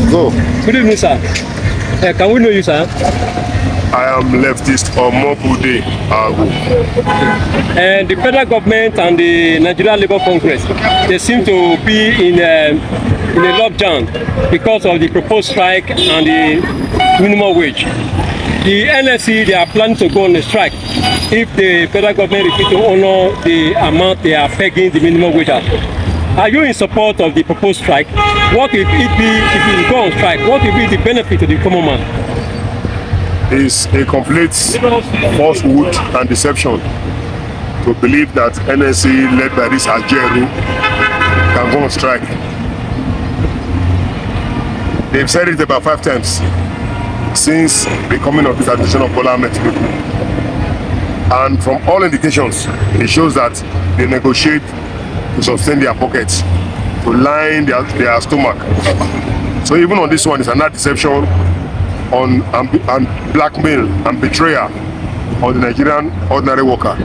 Go. Good evening, sir. Can we know you, sir? I am leftist Omobude Agu. And the federal government and the Nigerian Labour Congress, they seem to be in a lockdown because of the proposed strike and the minimum wage. The NLC, they are planning to go on a strike if the federal government refuses to honor the amount they are pegging the minimum wage at. Are you in support of the proposed strike? What will it be if you go on strike? What will be the benefit to the common man? Is a complete falsehood and deception to believe that NLC led by this Ajeru can go on strike. They've said it about 5 times since the coming of this administration of Bola Ahmed Tinubu. And from all indications, it shows that they negotiate to sustain their pockets, to line their stomach. So even on this one, it's another deception on and blackmail and betrayal on the Nigerian ordinary worker.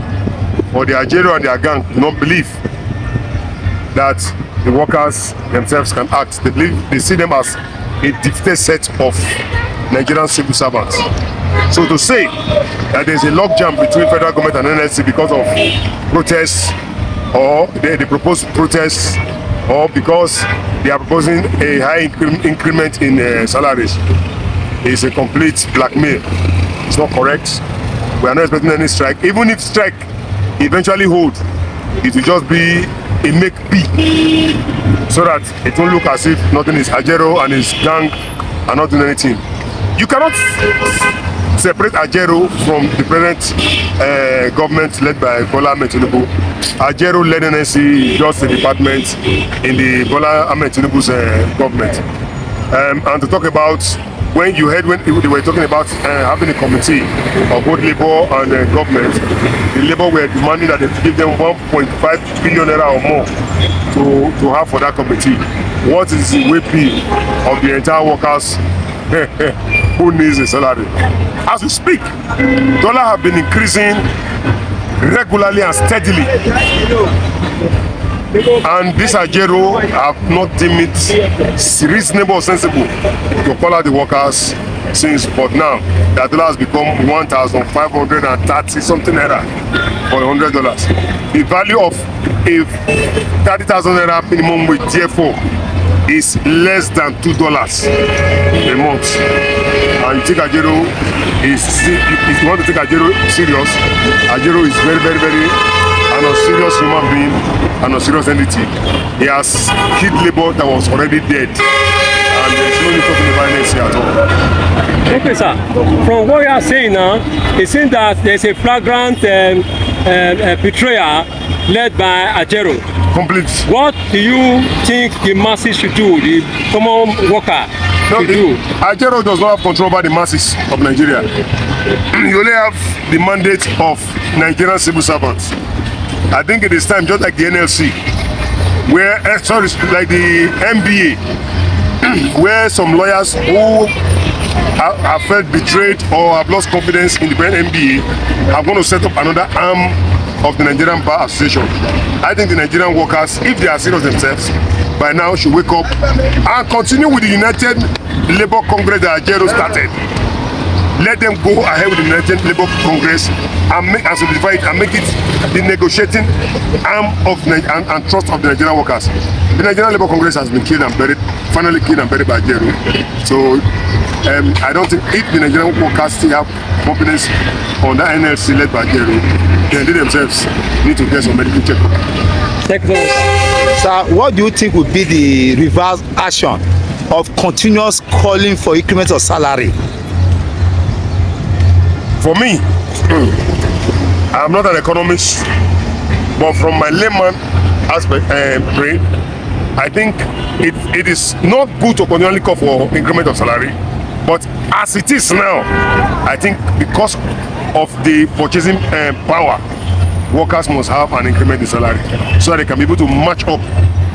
For the Ajeru and their gang do not believe that the workers themselves can act. They see them as a defeated set of Nigerian civil servants. So to say that there's a logjam between federal government and NLC because of protests or the proposed protests or because they are proposing a high increment in salaries is a complete blackmail. It's not correct. We are not expecting any strike. Even if strike eventually hold, it will just be a make-be so that it won't look as if nothing is. Ajeru and his gang are not doing anything. You cannot separate Ajeru from the present government led by Bola Ahmed Tinubu. Ajeru led NLC, just a department in the Bola Ahmed Tinubu's government. And to talk about when you heard when they were talking about having a committee of both Labour and government, the Labour were demanding that they give them 1.5 billion naira or more to have for that committee. What is the WP of the entire workers who needs a salary? As we speak, dollar have been increasing regularly and steadily. And this Ajeru have not deemed it reasonable or sensible to call out the workers since, but now the dollar has become 1,530 something naira for $100. The value of a 30,000 naira minimum wage, therefore, is less than $2 a month. And you think Ajeru is, if you want to take Ajeru serious, Ajeru is very, very, very an unserious human being, an unserious entity. He has killed labor that was already dead, and there's no need talking about NLC at all. Okay, sir. From what you are saying now, it seems that there's a flagrant betrayal led by Ajeru. Complete. What do you think the masses should do, the common worker should do? Ajeru does not have control over the masses of Nigeria. You only have the mandate of Nigerian civil servants. I think it is time, just like the NLC, where like the NBA, where some lawyers who have felt betrayed or have lost confidence in the NBA are going to set up another arm of the Nigerian Bar Association. I think the Nigerian workers, if they are serious themselves, by now should wake up and continue with the United Labour Congress that Ajeru started. Let them go ahead with the United Labour Congress and solidify it and make it the negotiating arm of and trust of the Nigerian workers. The Nigerian Labour Congress has been killed and buried, finally killed and buried by Ajeru. So I don't think if the Nigerian workers still have confidence on the NLC led by Ajeru, then they themselves need to get some medical check-up. Thank you so much. Sir, what do you think would be the reverse action of continuous calling for increment of salary? For me, I'm not an economist, but from my layman aspect, brain, I think it is not good to continually call for increment of salary. But as it is now, I think because of the purchasing power, workers must have an increment in salary so that they can be able to match up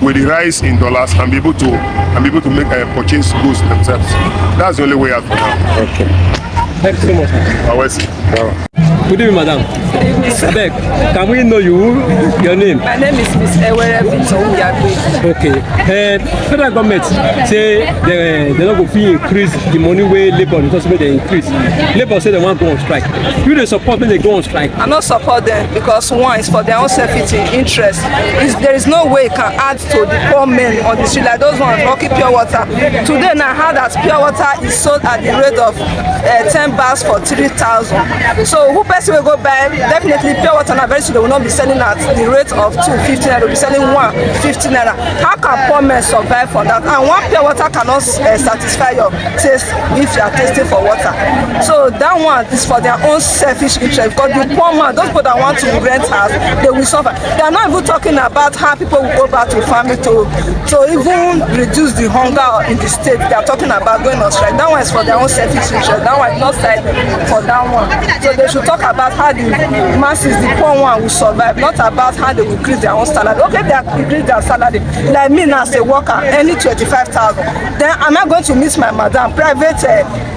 with the rise in dollars and be able to make purchase goods themselves. That's the only way out for now. Okay. Thank you so much. Always. Good evening, madam. Abeg, can we know your name? My name is Miss Ewere Victor. Okay. Federal government say they not go fit increase the money wey labour dey talk say they increase. Labour say they wan go on strike. You dey support when they go on strike? I no support them because one is for their own selfish interest. There is no way it can add to the poor men on the street like those ones working pure water. Today now, I heard that pure water is sold at the rate of 10 bars for 3,000. So who person will go buy? Definitely pure water now very soon they will not be selling at the rate of 250 naira. They will be selling 150 naira. How can poor men survive for that? And one pure water cannot satisfy your taste if you are tasting for water. So that one is for their own selfish interest. Because the poor man, those people that want to rent house, they will suffer. They are not even talking about how people will go back to farming to even reduce the hunger in the state. They are talking about going on strike. That one is for their own selfish interest. That one is not side for that one. So they should talk about how the masses, the poor one will survive, not about how they will increase their own salary. Okay, they increase their salary. Like me now as a worker, earning 25,000. Then am I going to miss my madam private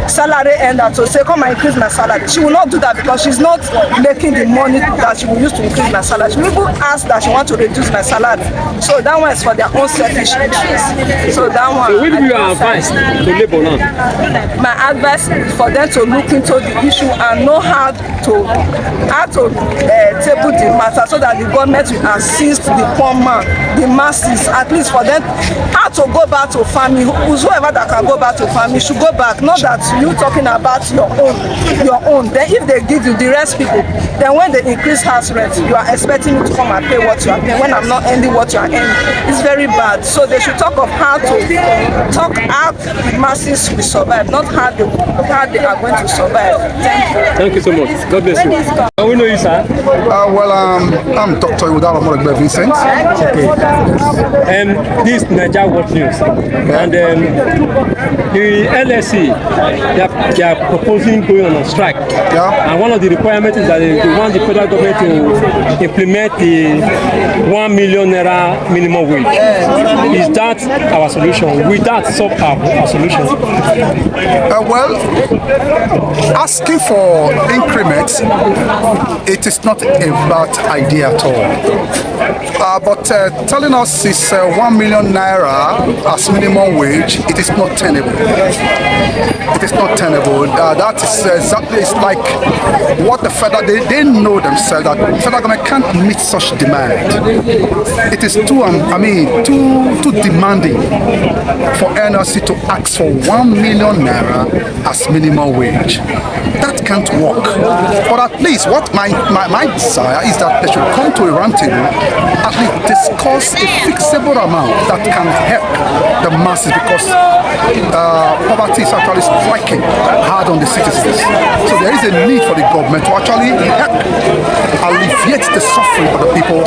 salary ender to say come and increase my salary? She will not do that because she's not making the money that she will use to increase my salary. She will even ask that she want to reduce my salary. So that one is for their own selfish interest. So that one. So what will your advice to labour now? My advice is for them to look into the issue and know how to table the matter so that the government will assist the poor man, the masses, at least for them how to go back to farming. Whoever that can go back to farming should go back. Not that you talking about your own. Then if they give you the rest people, then when they increase house rent, you are expecting me to come and pay what you are paying when I'm not earning what you are earning. It's very bad. So they should talk of how to talk how the masses will survive, not how they are going to survive. Thank you so much. God bless you. How we know you, sir? I'm Dr. Udala Moragbe Vincent. Okay. This Niger Watch News. And the NLC, they are proposing going on a strike. Yeah. And one of the requirements is that they want the federal government to implement the 1 million naira minimum wage. Is that our solution? Will that solve our solution? Well, asking for increments, it is not a bad idea at all. But telling us it's 1 million naira as minimum wage, it is not tenable. It is not tenable. That is exactly, it's like what the federal, they know themselves that the federal government can't meet such demand. It is too demanding for NLC to ask for 1 million naira as minimum wage. That can't work. But at least what my desire is that they should come to a round table, at least discuss a fixable amount that can help the masses, because poverty is actually striking hard on the citizens. So there is a need for the government to actually help alleviate the suffering of the people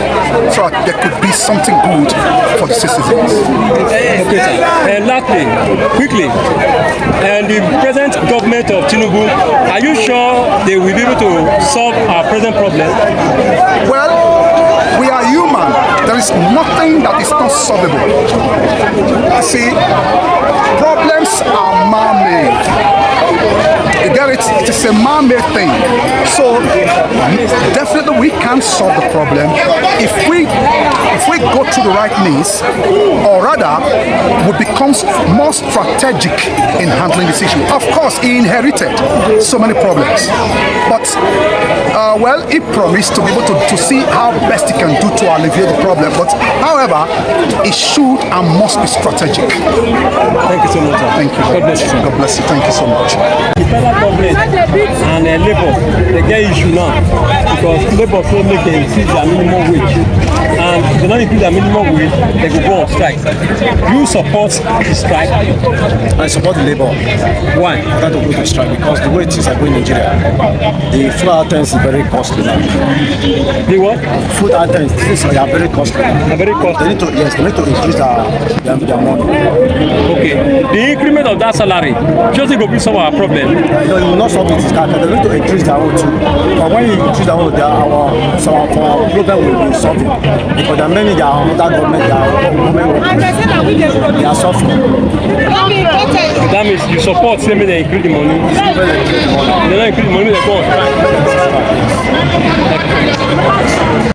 so that there could be something good for the citizens. Okay, sir. And lastly, quickly, and the present government of Tinubu, are you sure they will be able to solve our present problem? Well, we are human. There is nothing that is not solvable. See, problems are man-made. You get it? It is a man-made thing. So definitely we can solve the problem if we go through the right means, or rather we become more strategic in handling this issue. Of course, he inherited so many problems, but well, he promised to be able to see how best he can do to alleviate the problem. But however, it should and must be strategic. Thank you so much, sir. Thank you. God bless you. God bless you. Thank you so much. The federal government and labour, they get issue now because labour so make them increase their minimum wage, and if they don't increase their minimum wage, they will go on strike. You support the strike? I support the labour. Why? I don't go to strike because the way things are going in Nigeria, the food items is very costly now. The what? Food items, things are very costly. They're very costly. They need to increase their money. Okay. The increment of that salary just to go be solve our problem. No, you will not solve it. They need to increase their own too. But when you increase their own, our problem will be solved. Because there are many that are under government, they are suffering. That means you support them they increase the money. They don't increase the money, they go on strike.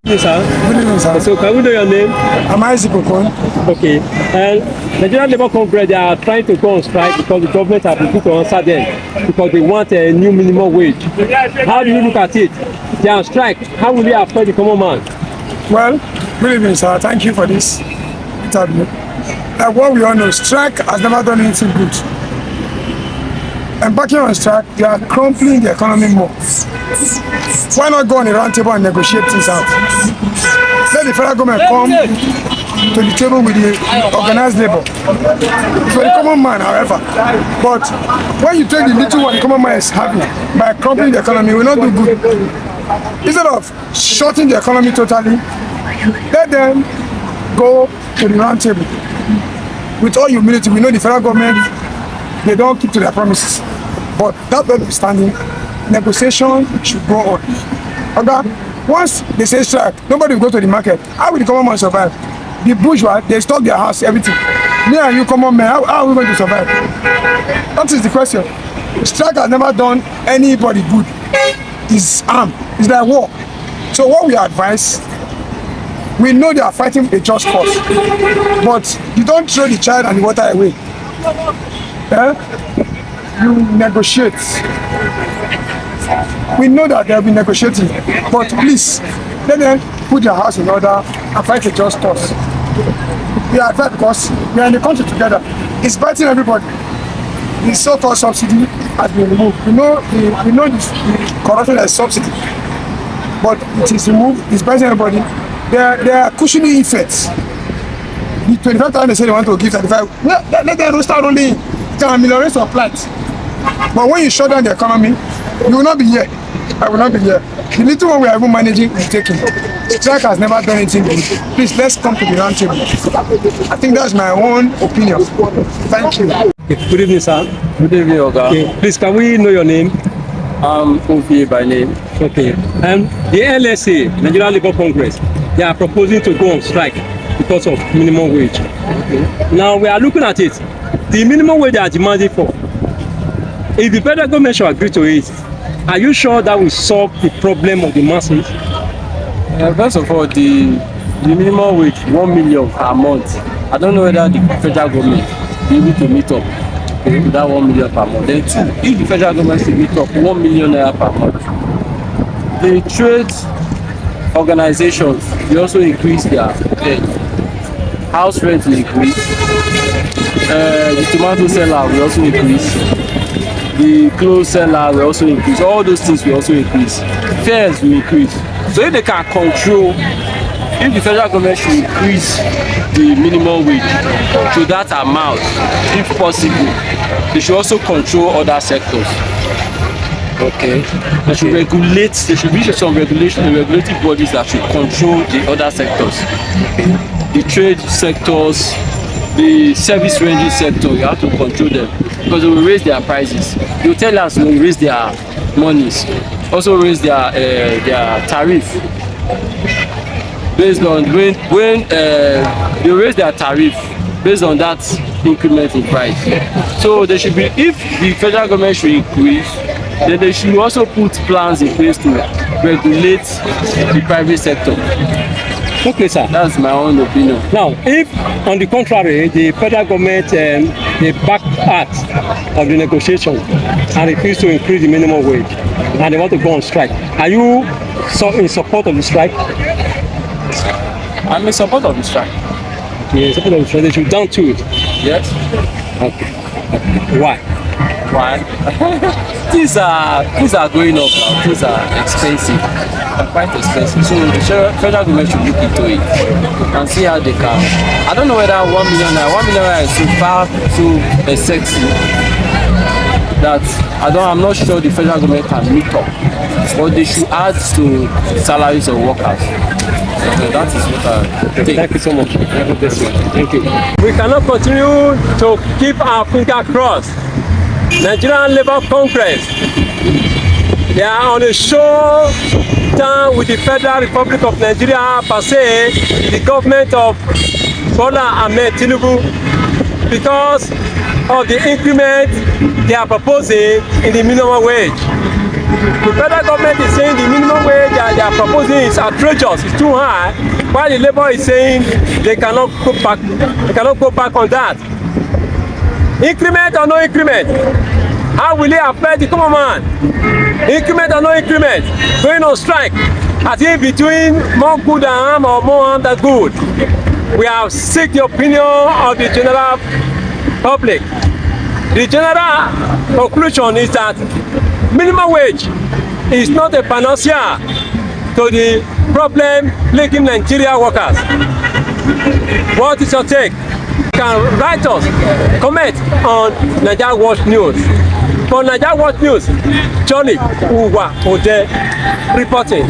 Yes, sir. Good evening, sir. So can we know your name? I'm Isaac Okon. Okay. And Nigerian Labour Congress, they are trying to go on strike because the government has been put to answer them because they want a new minimum wage. How do you look at it? They are on strike. How will it affect the common man? Well, good evening, sir. Thank you for this interview. Like what we all know, strike has never done anything good. Embarking on strike, they are crumpling the economy more. Why not go on a round table and negotiate things out? Let the federal government come to the table with the organized labor. For the common man, however. But when you take the little one the common man is having by crumpling the economy, it will not do good. Instead of shorting the economy totally, let them go to the round table. With all humility, we know the federal government, they don't keep to their promises. But that notwithstanding, negotiation should go on. Okay? Once they say strike, nobody will go to the market. How will the common man survive? The bourgeois, they stock their house, everything. Me and you common men, how are we going to survive? That is the question. Strike has never done anybody good. It's armed. It's like war. So what we advise, we know they are fighting a just cause, but you don't throw the child and the water away. You negotiate. We know that they'll be negotiating, but please let them put their house in order and fight a just cause. We are advised because we are in the country together. It's biting everybody. The so-called subsidy has been removed. We know the corruption as subsidy, but it is removed. It's biting everybody. There are cushioning effects. The 25,000 they say they want to give 35. Let them start rolling. It can ameliorate some plight. But when you shut down the economy, you will not be here. I will not be here. The little one we are even managing is taking. Strike has never done anything good. Please, let's come to the round table. I think that's my own opinion. Thank you. Okay. Good evening, sir. Good evening, Oga. Okay. Please, can we know your name? I'm Ovi by name. Okay. The NLC, Nigerian Labour Congress, they are proposing to go on strike because of minimum wage. Okay. Now we are looking at it. The minimum wage they are demanding for, if the federal government should agree to it, are you sure that will solve the problem of the masses? First of all, the minimum wage 1 million per month. I don't know whether the federal government will be able to meet up with that 1 million per month. Then two, if the federal government should meet up 1 million naira per month, the trade organizations will also increase their rent. House rent will increase. The tomato seller will also increase. The clothes seller will also increase. All those things will also increase. Fares will increase. So if they can control, if the federal government should increase the minimum wage to that amount, if possible, they should also control other sectors. Okay. They should regulate, there should be some regulative bodies that should control the other sectors. The trade sectors, the service ranging sector, you have to control them because they will raise their prices. The hoteliers will raise their monies, also raise their tariff based on when they raise their tariff based on that increment in price. So they should be, if the federal government should increase, then they should also put plans in place to regulate the private sector. Okay, sir. That's my own opinion. Now, if on the contrary, the federal government they back out of the negotiation and refuse to increase the minimum wage and they want to go on strike, are you in support of the strike? I'm in support of the strike. Yeah, in support of the strike. They should down to it. Yes. Okay. Why? Things are going up now. Things are expensive. They're quite expensive. So the federal government should look into it and see how they can. I don't know whether 1 million naira is so far so sexy that I'm not sure the federal government can meet up. But they should add to salaries of workers. So that is what I think. Thank you so much. Thank you. We cannot continue to keep our finger crossed. Nigerian Labour Congress, they are on a show down with the Federal Republic of Nigeria per se, the government of Bola Ahmed Tinubu, because of the increment they are proposing in the minimum wage. The federal government is saying the minimum wage that they are proposing is outrageous, it's too high, while the labour is saying they cannot go back on that. Increment or no increment? How will it affect the common man? Increment or no increment? Going on strike, as if between more good than harm or more harm than good. We have seek the opinion of the general public. The general conclusion is that minimum wage is not a panacea to the problem plaguing Nigeria workers. What is your take? You can write us, comment on Naija Watch News. For Naija Watch News, Johnny Uwa Ode reporting.